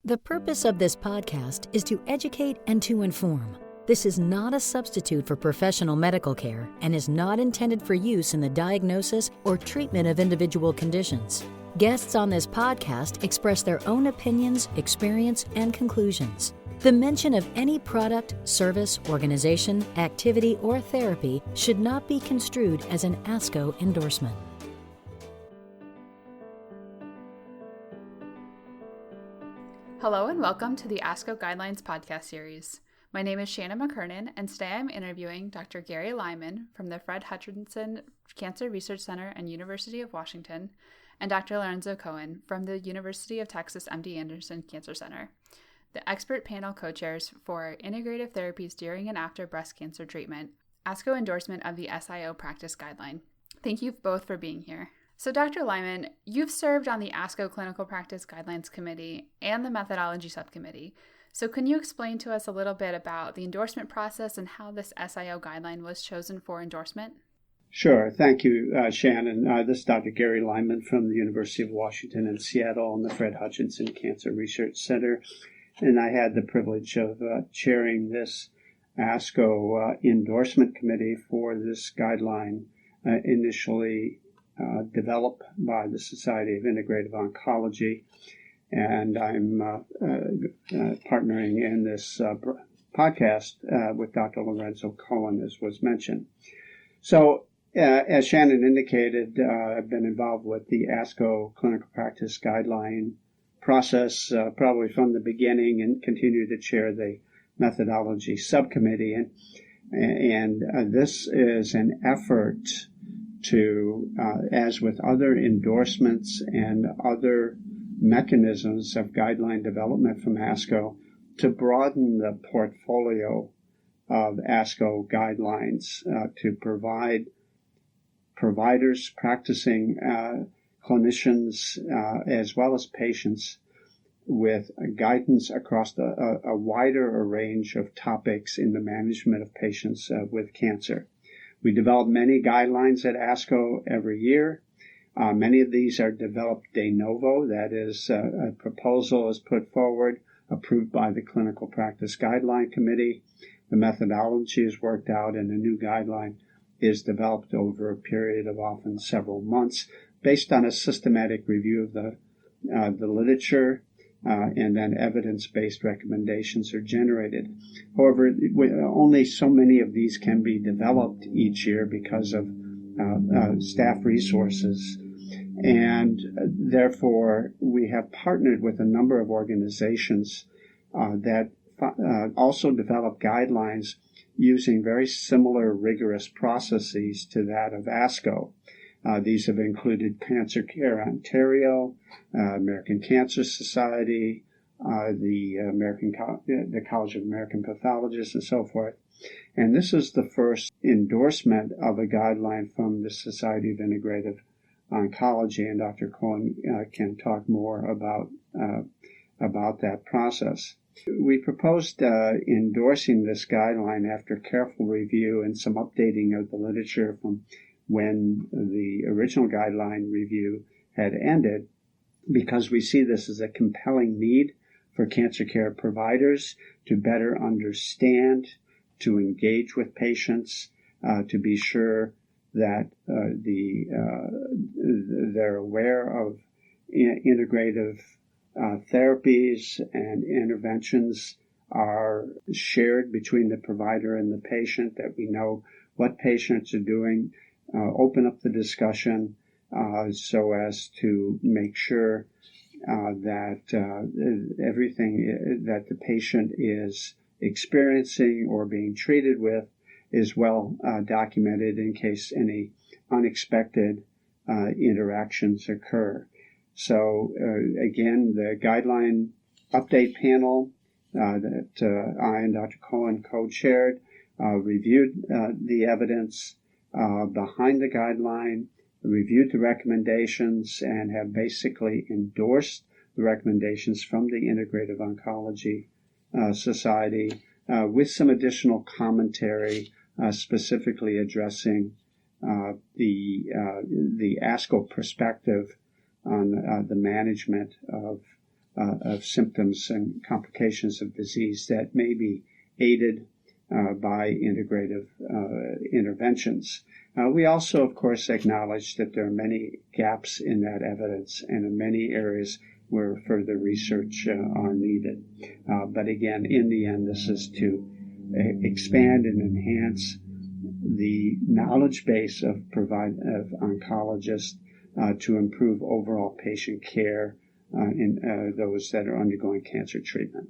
The purpose of this podcast is to educate and to inform. This is not a substitute for professional medical care and is not intended for use in the diagnosis or treatment of individual conditions. Guests on this podcast express their own opinions, experience, and conclusions. The mention of any product, service, organization, activity, or therapy should not be construed as an ASCO endorsement. Hello and welcome to the ASCO Guidelines podcast series. My name is Shannon McKernan, and today I'm interviewing Dr. Gary Lyman from the Fred Hutchinson Cancer Research Center and University of Washington, and Dr. Lorenzo Cohen from the University of Texas MD Anderson Cancer Center, the expert panel co-chairs for Integrative Therapies during and after breast cancer treatment, ASCO endorsement of the SIO practice guideline. Thank you both for being here. So Dr. Lyman, you've served on the ASCO Clinical Practice Guidelines Committee and the Methodology Subcommittee. So can you explain to us a little bit about the endorsement process and how this SIO guideline was chosen for endorsement? Sure. Thank you, Shannon. This is Dr. Gary Lyman from the University of Washington in Seattle and the Fred Hutchinson Cancer Research Center. And I had the privilege of chairing this ASCO endorsement committee for this guideline, initially developed by the Society of Integrative Oncology. And I'm partnering in this podcast with Dr. Lorenzo Cohen, as was mentioned. So, as Shannon indicated, I've been involved with the ASCO Clinical Practice Guideline process probably from the beginning, and continue to chair the Methodology Subcommittee. And this is an effort to, as with other endorsements and other mechanisms of guideline development from ASCO, to broaden the portfolio of ASCO guidelines to provide providers, practicing clinicians, as well as patients with guidance across a wider range of topics in the management of patients with cancer. We develop many guidelines at ASCO every year. Many of these are developed de novo, that is, a proposal is put forward, approved by the Clinical Practice Guideline Committee. The methodology is worked out, and a new guideline is developed over a period of often several months, based on a systematic review of the literature, and then evidence-based recommendations are generated. However, only so many of these can be developed each year because of staff resources. And therefore, we have partnered with a number of organizations that also develop guidelines using very similar rigorous processes to that of ASCO. These have included Cancer Care Ontario, American Cancer Society, the College of American Pathologists, and so forth. And this is the first endorsement of a guideline from the Society of Integrative Oncology, and Dr. Cohen can talk more about that process. We proposed endorsing this guideline after careful review and some updating of the literature from when the original guideline review had ended, because we see this as a compelling need for cancer care providers to better understand, to engage with patients, to be sure that they're aware of integrative therapies and interventions are shared between the provider and the patient, that we know what patients are doing, open up the discussion so as to make sure that everything that the patient is experiencing or being treated with is well documented in case any unexpected interactions occur. So again, the guideline update panel that I and Dr. Cohen co-chaired reviewed the evidence behind the guideline, reviewed the recommendations, and have basically endorsed the recommendations from the Integrative Oncology Society with some additional commentary specifically addressing the ASCO perspective on the management of of symptoms and complications of disease that may be aided by integrative interventions. We also, of course, acknowledge that there are many gaps in that evidence and in many areas where further research are needed. But again, in the end, this is to expand and enhance the knowledge base of oncologists to improve overall patient care in those that are undergoing cancer treatment.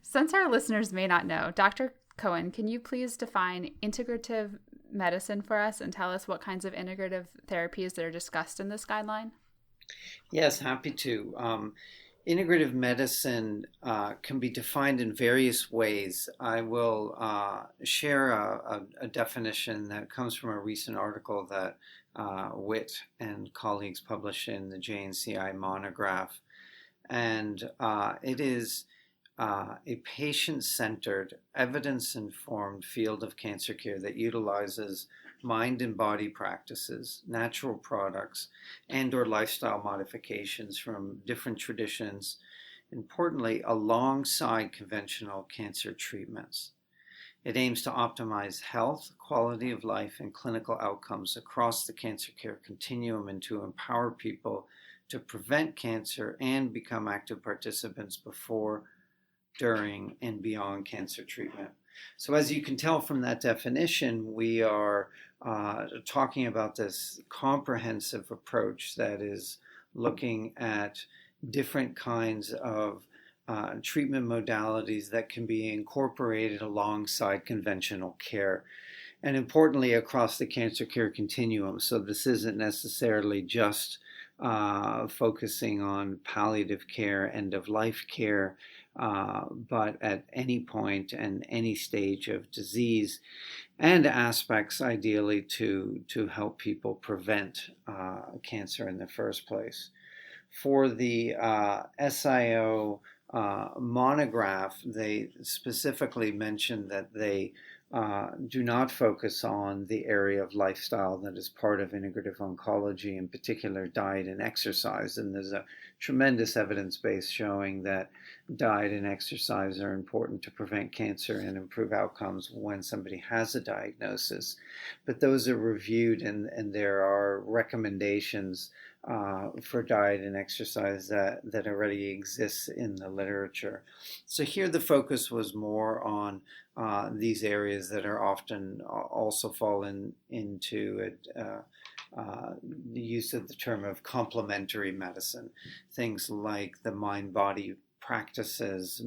Since our listeners may not know, Dr. Cohen, can you please define integrative medicine for us and tell us what kinds of integrative therapies that are discussed in this guideline? Yes, happy to. Integrative medicine can be defined in various ways. I will share a definition that comes from a recent article that Witt and colleagues published in the JNCI monograph. And it is a patient-centered, evidence-informed field of cancer care that utilizes mind and body practices, natural products, and or lifestyle modifications from different traditions, importantly, alongside conventional cancer treatments. It aims to optimize health, quality of life, and clinical outcomes across the cancer care continuum and to empower people to prevent cancer and become active participants before, during, and beyond cancer treatment. So as you can tell from that definition, we are talking about this comprehensive approach that is looking at different kinds of treatment modalities that can be incorporated alongside conventional care. And importantly, across the cancer care continuum. So this isn't necessarily just focusing on palliative care, end-of-life care, but at any point and any stage of disease, and aspects ideally to help people prevent cancer in the first place. For the SIO monograph, they specifically mentioned that they do not focus on the area of lifestyle that is part of integrative oncology, in particular diet and exercise. And there's a tremendous evidence base showing that diet and exercise are important to prevent cancer and improve outcomes when somebody has a diagnosis. But those are reviewed, and there are recommendations for diet and exercise that already exists in the literature. So here the focus was more on these areas that are often also fall into the use of the term of complementary medicine. Things like the mind-body practices,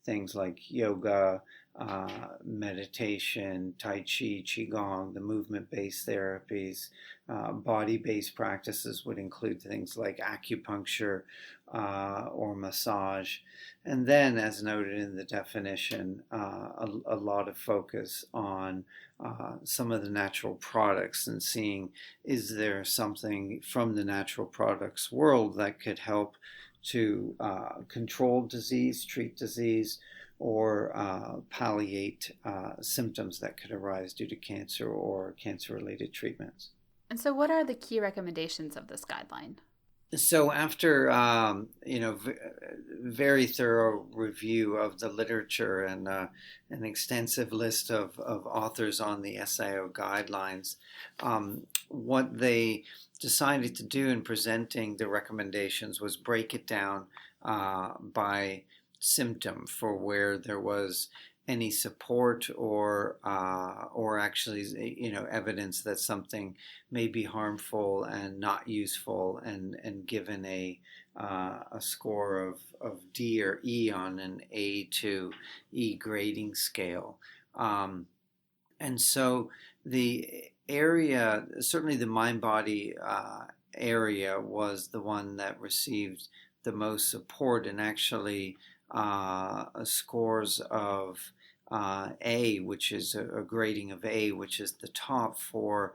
things like yoga, meditation, Tai Chi, Qigong, the movement-based therapies. Body-based practices would include things like acupuncture or massage. And then, as noted in the definition, a lot of focus on some of the natural products and seeing, is there something from the natural products world that could help to control disease, treat disease, or palliate symptoms that could arise due to cancer or cancer-related treatments. And so what are the key recommendations of this guideline? So after very thorough review of the literature and an extensive list of authors on the SIO guidelines, what they decided to do in presenting the recommendations was break it down by symptom for where there was any support or actually evidence that something may be harmful and not useful, and given a score of D or E on an A to E grading scale. And so the area, certainly the mind-body area, was the one that received the most support, and actually scores of A, which is a grading of A, which is the top for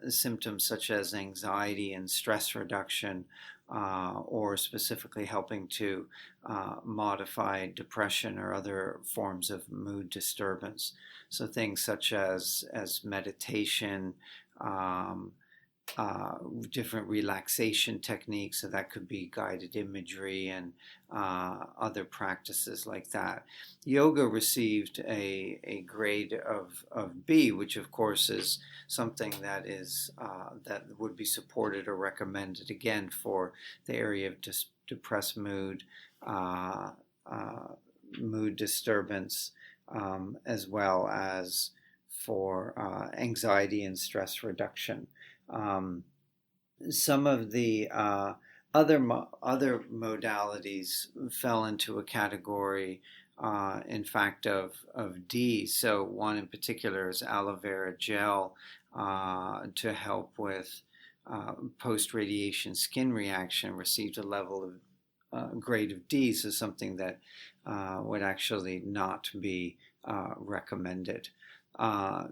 symptoms such as anxiety and stress reduction, or specifically helping to modify depression or other forms of mood disturbance. So things such as meditation, different relaxation techniques, so that could be guided imagery and other practices like that. Yoga received a grade of B, which of course is something that is that would be supported or recommended again for the area of depressed mood, mood disturbance, as well as for anxiety and stress reduction. Some of the other modalities fell into a category, in fact, of D. So one in particular is aloe vera gel to help with post-radiation skin reaction, received a level of grade of D, so something that would actually not be recommended.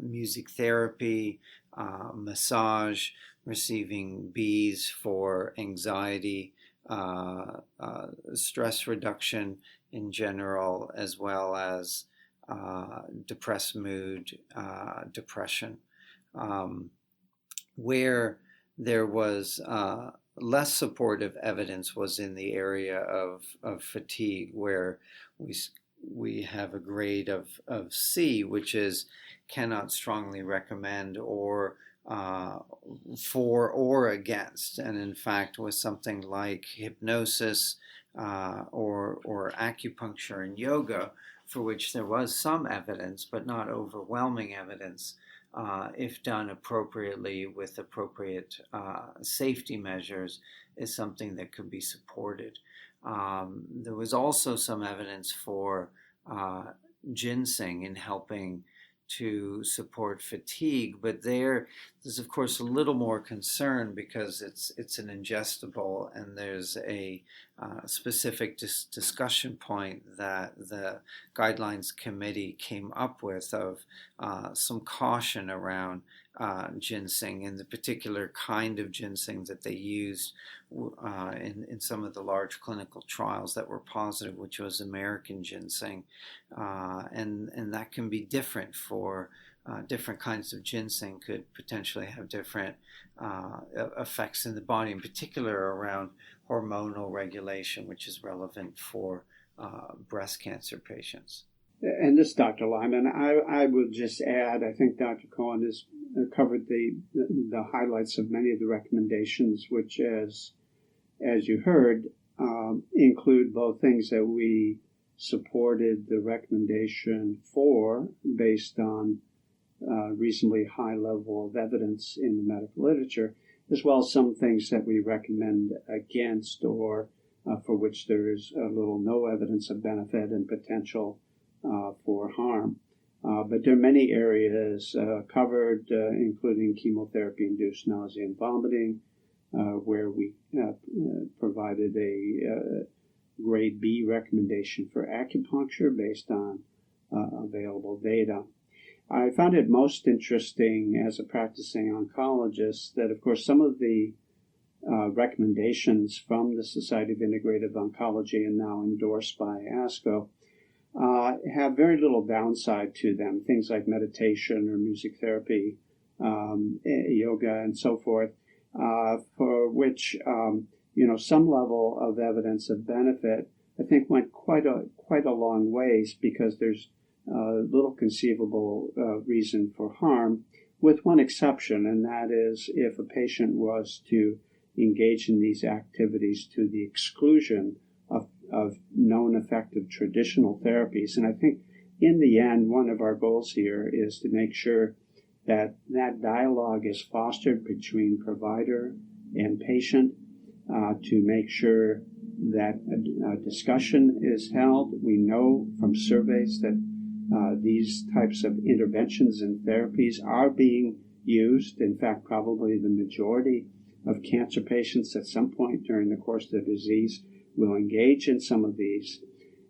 Music therapy, massage, receiving Bs for anxiety, stress reduction in general, as well as depressed mood, depression. Where there was less supportive evidence was in the area of fatigue, where we have a grade of C, which is cannot strongly recommend or for or against. And in fact, with something like hypnosis or acupuncture and yoga, for which there was some evidence, but not overwhelming evidence, if done appropriately with appropriate safety measures, is something that could be supported. There was also some evidence for ginseng in helping to support fatigue, but there's of course a little more concern because it's an ingestible, and there's a specific discussion point that the Guidelines Committee came up with of some caution around ginseng and the particular kind of ginseng that they used in some of the large clinical trials that were positive, which was American ginseng, and that can be different for different kinds of ginseng, could potentially have different effects in the body, in particular around hormonal regulation, which is relevant for breast cancer patients. And this, Dr. Lyman, I would just add, I think Dr. Cohen has covered the highlights of many of the recommendations, which, as you heard, include both things that we supported the recommendation for based on reasonably high level of evidence in the medical literature, as well as some things that we recommend against or for which there is little no evidence of benefit and potential for harm. But there are many areas covered, including chemotherapy-induced nausea and vomiting, where we provided a grade B recommendation for acupuncture based on available data. I found it most interesting as a practicing oncologist that, of course, some of the recommendations from the Society of Integrative Oncology and now endorsed by ASCO have very little downside to them. Things like meditation or music therapy, yoga, and so forth, for which some level of evidence of benefit, I think, went quite a long ways, because there's little conceivable reason for harm, with one exception, and that is if a patient was to engage in these activities to the exclusion of known effective traditional therapies. And I think in the end, one of our goals here is to make sure that that dialogue is fostered between provider and patient, to make sure that a discussion is held. We know from surveys that these types of interventions and therapies are being used. In fact, probably the majority of cancer patients at some point during the course of the disease will engage in some of these.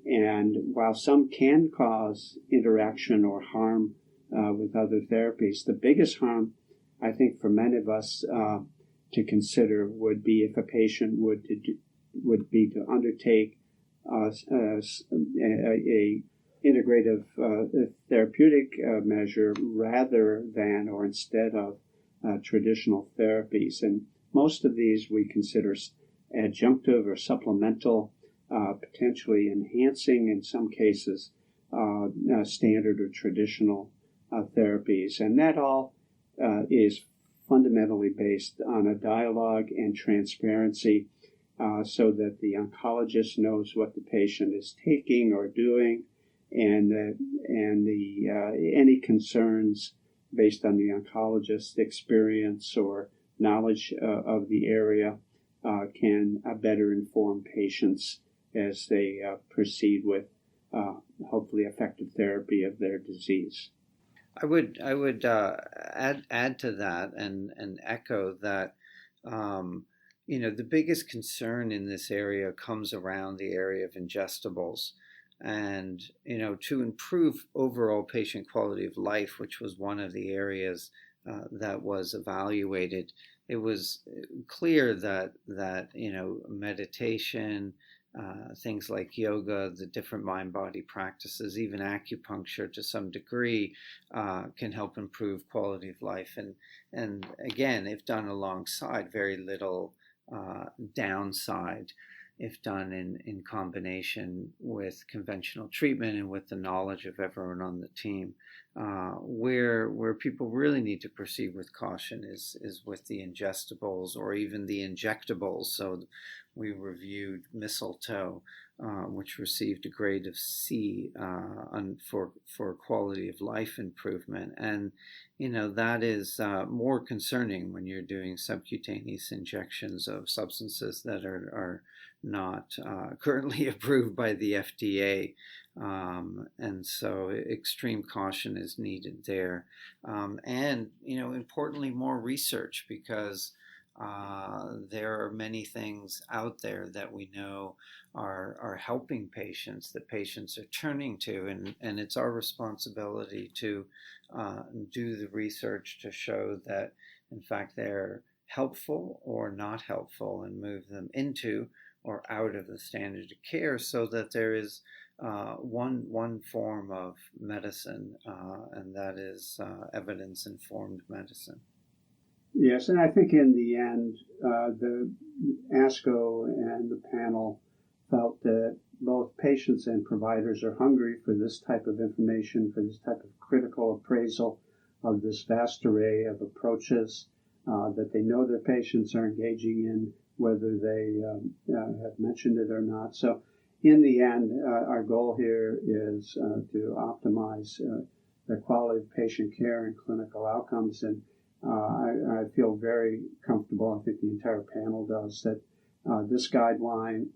And while some can cause interaction or harm with other therapies, the biggest harm, I think, for many of us to consider would be if a patient would be to undertake a integrative therapeutic measure rather than or instead of traditional therapies. And most of these we consider adjunctive or supplemental, potentially enhancing in some cases standard or traditional therapies. And that all is fundamentally based on a dialogue and transparency, so that the oncologist knows what the patient is taking or doing, and any concerns based on the oncologist's experience or knowledge of the area can better inform patients as they proceed with hopefully effective therapy of their disease. I would add to that and echo that. The biggest concern in this area comes around the area of ingestibles. And, to improve overall patient quality of life, which was one of the areas that was evaluated, it was clear that meditation, things like yoga, the different mind-body practices, even acupuncture to some degree, can help improve quality of life. And again, if done alongside, very little downside if done in combination with conventional treatment and with the knowledge of everyone on the team. Where people really need to proceed with caution is with the ingestibles or even the injectables. So we reviewed mistletoe, which received a grade of C for quality of life improvement. And, that is more concerning when you're doing subcutaneous injections of substances that are not currently approved by the FDA. And so extreme caution is needed there. And, importantly, more research, because there are many things out there that we know are helping patients, that patients are turning to, and it's our responsibility to do the research to show that, in fact, they're helpful or not helpful, and move them into or out of the standard of care, so that there is one form of medicine, and that is evidence-informed medicine. Yes, and I think in the end, the ASCO and the panel felt that both patients and providers are hungry for this type of information, for this type of critical appraisal of this vast array of approaches that they know their patients are engaging in, whether they have mentioned it or not. So in the end, our goal here is to optimize the quality of patient care and clinical outcomes. And I feel very comfortable, I think the entire panel does, that this guideline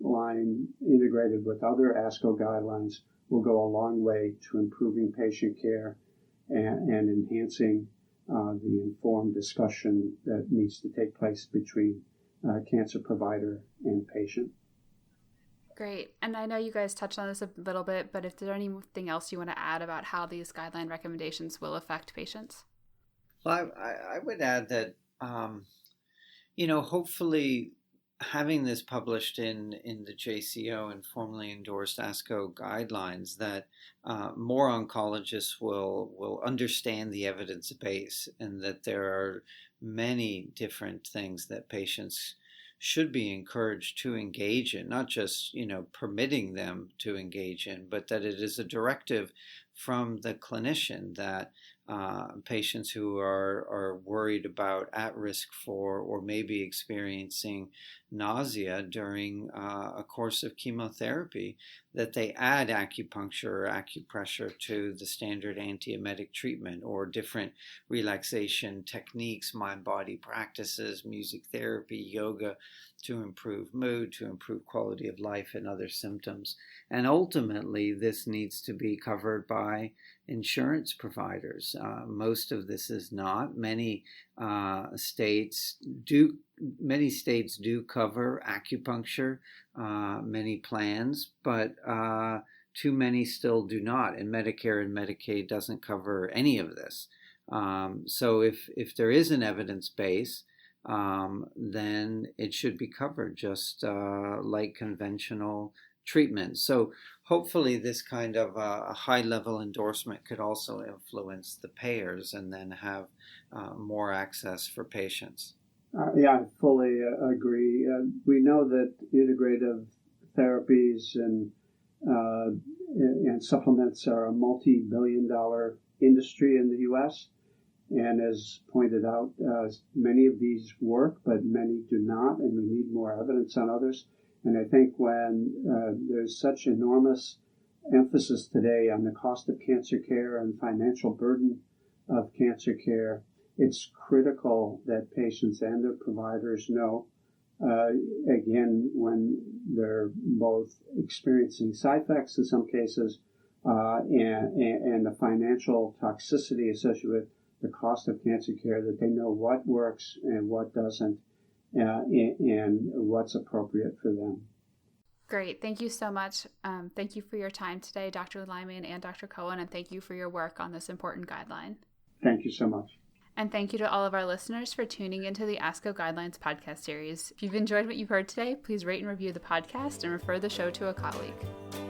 integrated with other ASCO guidelines will go a long way to improving patient care and enhancing the informed discussion that needs to take place between cancer provider and patient. Great. And I know you guys touched on this a little bit, but if there's anything else you want to add about how these guideline recommendations will affect patients? Well, I would add that, hopefully having this published in the JCO and formally endorsed ASCO guidelines, that more oncologists will understand the evidence base, and that there are many different things that patients should be encouraged to engage in, not just, permitting them to engage in, but that it is a directive from the clinician that patients who are worried about at risk for or maybe experiencing nausea during a course of chemotherapy, that they add acupuncture or acupressure to the standard antiemetic treatment, or different relaxation techniques, mind-body practices, music therapy, yoga, to improve mood, to improve quality of life and other symptoms. And ultimately, this needs to be covered by insurance providers. Most of this is not. Many states do cover acupuncture, many plans, but too many still do not. And Medicare and Medicaid doesn't cover any of this. So if there is an evidence base, then it should be covered just like conventional treatment. So hopefully this kind of a high-level endorsement could also influence the payers and then have more access for patients. Yeah, I fully agree. We know that integrative therapies and supplements are a multi-billion-dollar industry in the U.S. And as pointed out, many of these work, but many do not, and we need more evidence on others. And I think when there's such enormous emphasis today on the cost of cancer care and financial burden of cancer care, it's critical that patients and their providers know, again, when they're both experiencing side effects in some cases and the financial toxicity associated with the cost of cancer care, that they know what works and what doesn't and what's appropriate for them. Great. Thank you so much. Thank you for your time today, Dr. Lyman and Dr. Cohen, and thank you for your work on this important guideline. Thank you so much. And thank you to all of our listeners for tuning into the ASCO Guidelines podcast series. If you've enjoyed what you've heard today, please rate and review the podcast and refer the show to a colleague.